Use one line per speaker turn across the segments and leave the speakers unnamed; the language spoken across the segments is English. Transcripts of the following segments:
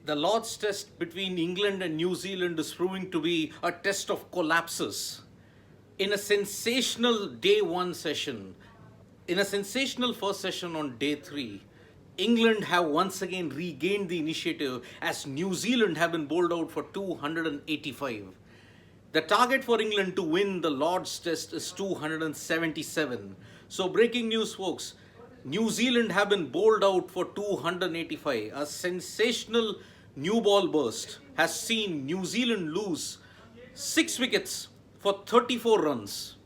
The Lord's Test between England and New Zealand is proving to be a test of collapses. In a sensational day one session, in a sensational first session on day three, England have once again regained the initiative as New Zealand have been bowled out for 285. The target for England to win the Lord's Test is 277. So, breaking news, folks. New Zealand have been bowled out for 285. A sensational new ball burst has seen New Zealand lose 6 wickets for 34 runs.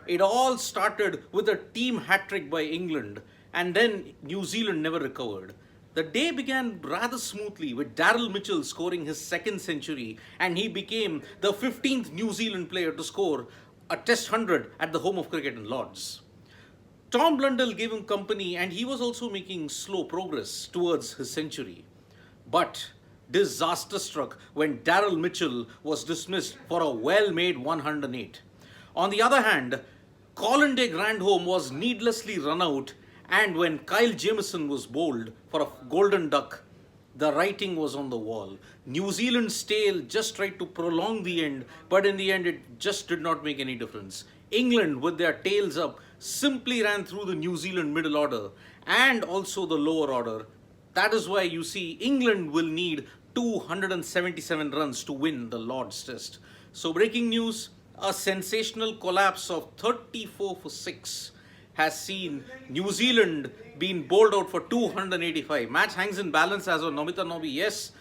It all started with a team hat-trick by England, and then New Zealand never recovered. The day began rather smoothly with Daryl Mitchell scoring his second century, and he became the 15th New Zealand player to score a Test 100 at the home of cricket in Lord's. Tom Blundell gave him company, and he was also making slow progress towards his century. But disaster struck when Daryl Mitchell was dismissed for a well-made 108. On the other hand, Colin de Grandhomme was needlessly run out, and when Kyle Jamieson was bowled for a golden duck, the writing was on the wall. New Zealand's tail just tried to prolong the end, but in the end it just did not make any difference. England, with their tails up, simply ran through the New Zealand middle order and also the lower order. That is why you see England will need 277 runs to win the Lord's Test. So, breaking news, a sensational collapse of 34 for 6 has seen New Zealand being bowled out for 285. Match hangs in balance as of Nobita Nobi. Yes,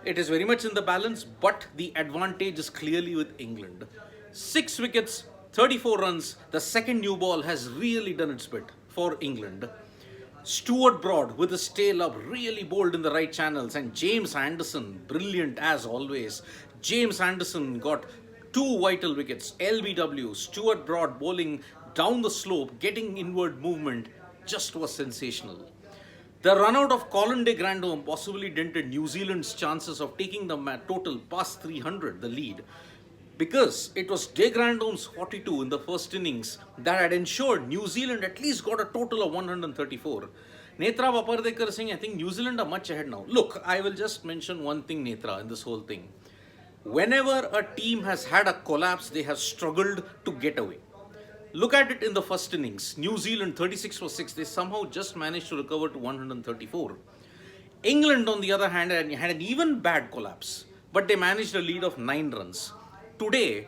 it is very much in the balance, but the advantage is clearly with England. 6 wickets, 34 runs. The second new ball has really done its bit for England. Stuart Broad with his tail up really bowled in the right channels, and James Anderson, brilliant as always. James Anderson got 2 vital wickets. LBW, Stuart Broad bowling down the slope, getting inward movement, just was sensational. The run out of Colin de Grandhomme possibly dented New Zealand's chances of taking the total past 300, the lead, because it was de Grandhomme's 42 in the first innings that had ensured New Zealand at least got a total of 134. Netra Papardekar saying, I think New Zealand are much ahead now. Look, I will just mention one thing, Netra, in this whole thing. Whenever a team has had a collapse, they have struggled to get away. Look at it in the first innings. New Zealand 36 for 6. They somehow just managed to recover to 134. England, on the other hand, had an even bad collapse, but they managed a lead of 9 runs. Today,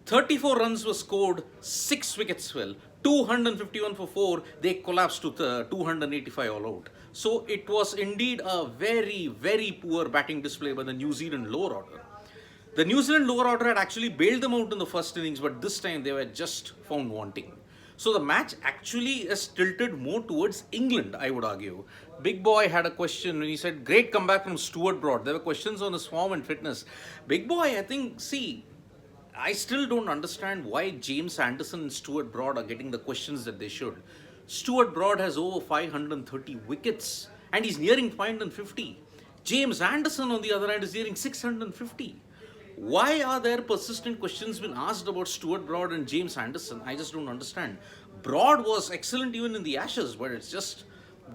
34 runs were scored, 6 wickets fell, 251 for 4, they collapsed to 285 all out. So it was indeed a very, very poor batting display by the New Zealand lower order. The New Zealand lower order had actually bailed them out in the first innings, but this time they were just found wanting. So the match actually is tilted more towards England, I would argue. Big Boy had a question when he said, great comeback from Stuart Broad. There were questions on his form and fitness. Big Boy, I think, I still don't understand why James Anderson and Stuart Broad are getting the questions that they should. Stuart Broad has over 530 wickets and he's nearing 550. James Anderson, on the other hand, is nearing 650. Why are there persistent questions being asked about Stuart Broad and James Anderson? I just don't understand. Broad was excellent even in the Ashes, but it's just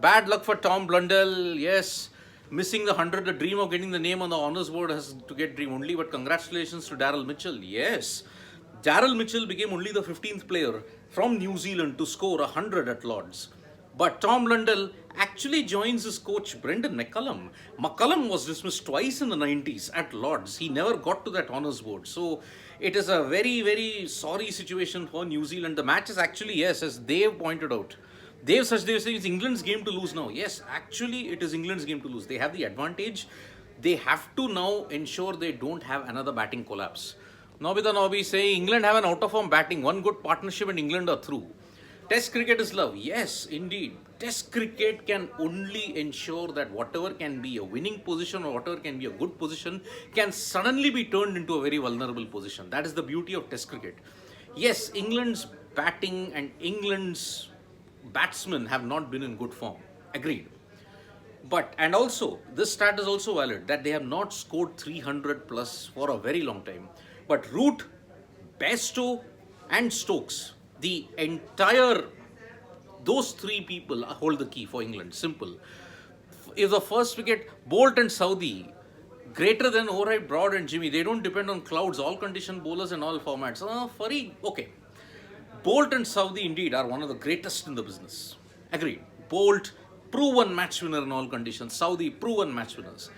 bad luck for Tom Blundell. Yes, missing the 100, the dream of getting the name on the honours board has to get dream only, but congratulations to Daryl Mitchell. Yes, Daryl Mitchell became only the 15th player from New Zealand to score 100 at Lord's. But Tom Blundell actually joins his coach Brendan McCullum. McCullum was dismissed twice in the 90s at Lord's. He never got to that honours board. So it is a very, very sorry situation for New Zealand. The match is actually, yes, as Dave pointed out. Dave saying it's England's game to lose now. Yes, actually it is England's game to lose. They have the advantage. They have to now ensure they don't have another batting collapse. Nobita Nobi saying England have an out-of-form batting. One good partnership and England are through. Test cricket is love. Yes, indeed. Test cricket can only ensure that whatever can be a winning position or whatever can be a good position can suddenly be turned into a very vulnerable position. That is the beauty of Test cricket. Yes, England's batting and England's batsmen have not been in good form. Agreed. But, and also, this stat is also valid, that they have not scored 300 plus for a very long time. But Root, Bairstow and Stokes, the entire, those 3 people hold the key for England. Simple. If the first wicket, Bolt and Southee, Greater than Orhide, Broad, and Jimmy. They don't depend on clouds, all condition bowlers and all formats. Farid, okay. Bolt and Saudi indeed are one of the greatest in the business. Agreed. Bolt, proven match winner in all conditions. Saudi, proven match winners.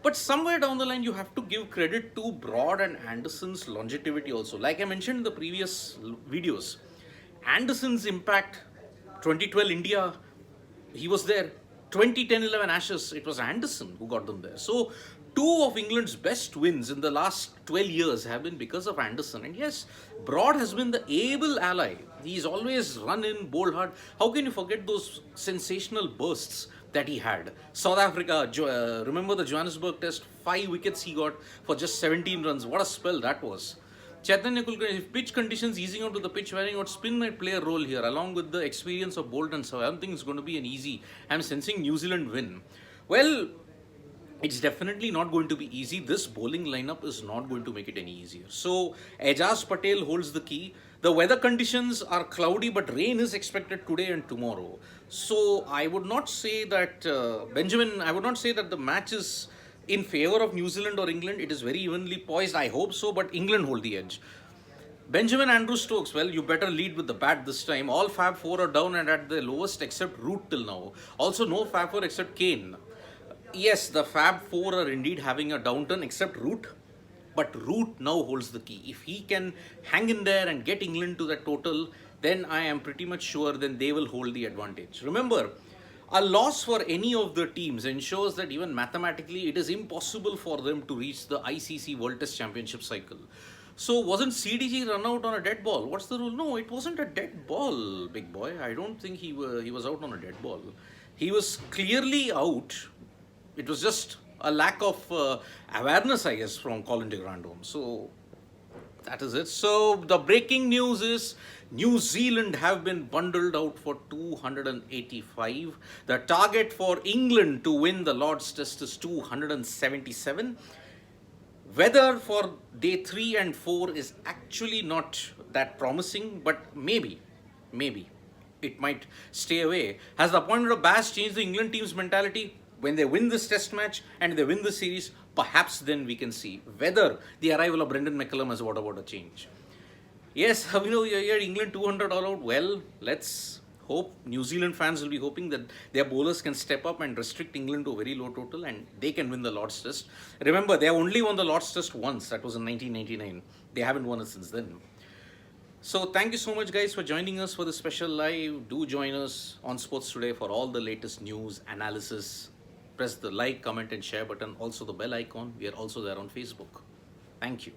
But somewhere down the line, you have to give credit to Broad and Anderson's longevity also. Like I mentioned in the previous videos, Anderson's impact, 2012 India, he was there. 2010-11 Ashes, it was Anderson who got them there. So, two of England's best wins in the last 12 years have been because of Anderson. And yes, Broad has been the able ally. He's always run in, bowled hard. How can you forget those sensational bursts that he had? South Africa, remember the Johannesburg test? 5 wickets he got for just 17 runs. What a spell that was. Chaitanya Kulkarni, if pitch conditions easing out to the pitch, wearing out spin might play a role here, along with the experience of Bolt and so I don't think it's going to be an easy. I'm sensing New Zealand win. Well, it's definitely not going to be easy. This bowling lineup is not going to make it any easier. So, Ajaz Patel holds the key. The weather conditions are cloudy, but rain is expected today and tomorrow. So, I would not say that, I would not say that the match is in favor of New Zealand or England. It is very evenly poised. I hope so, but England hold the edge. Benjamin Andrew Stokes, well, you better lead with the bat this time. All Fab 4 are down and at the lowest except Root till now. Also, no Fab 4 except Kane. Yes, the Fab 4 are indeed having a downturn except Root. But Root now holds the key. If he can hang in there and get England to that total, then I am pretty much sure then they will hold the advantage. Remember, a loss for any of the teams ensures that even mathematically it is impossible for them to reach the ICC World Test Championship cycle. So wasn't CDG run out on a dead ball? What's the rule? No, it wasn't a dead ball, big boy. I don't think he was out on a dead ball. He was clearly out. It was just a lack of awareness, I guess, from Colin de Grandhomme. So that is it. So the breaking news is New Zealand have been bundled out for 285. The target for England to win the Lord's Test is 277. Weather for day 3 and 4 is actually not that promising, but maybe it might stay away. Has the appointment of Bass changed the England team's mentality? When they win this test match and they win the series, perhaps then we can see whether the arrival of Brendan McCullum has brought about a change. Yes, you hear England 200 all out. Well, let's hope New Zealand fans will be hoping that their bowlers can step up and restrict England to a very low total and they can win the Lord's Test. Remember, they have only won the Lord's Test once. That was in 1999. They haven't won it since then. So thank you so much guys for joining us for this special live. Do join us on Sports Today for all the latest news, analysis. Press the like, comment and share button. Also the bell icon. We are also there on Facebook. Thank you.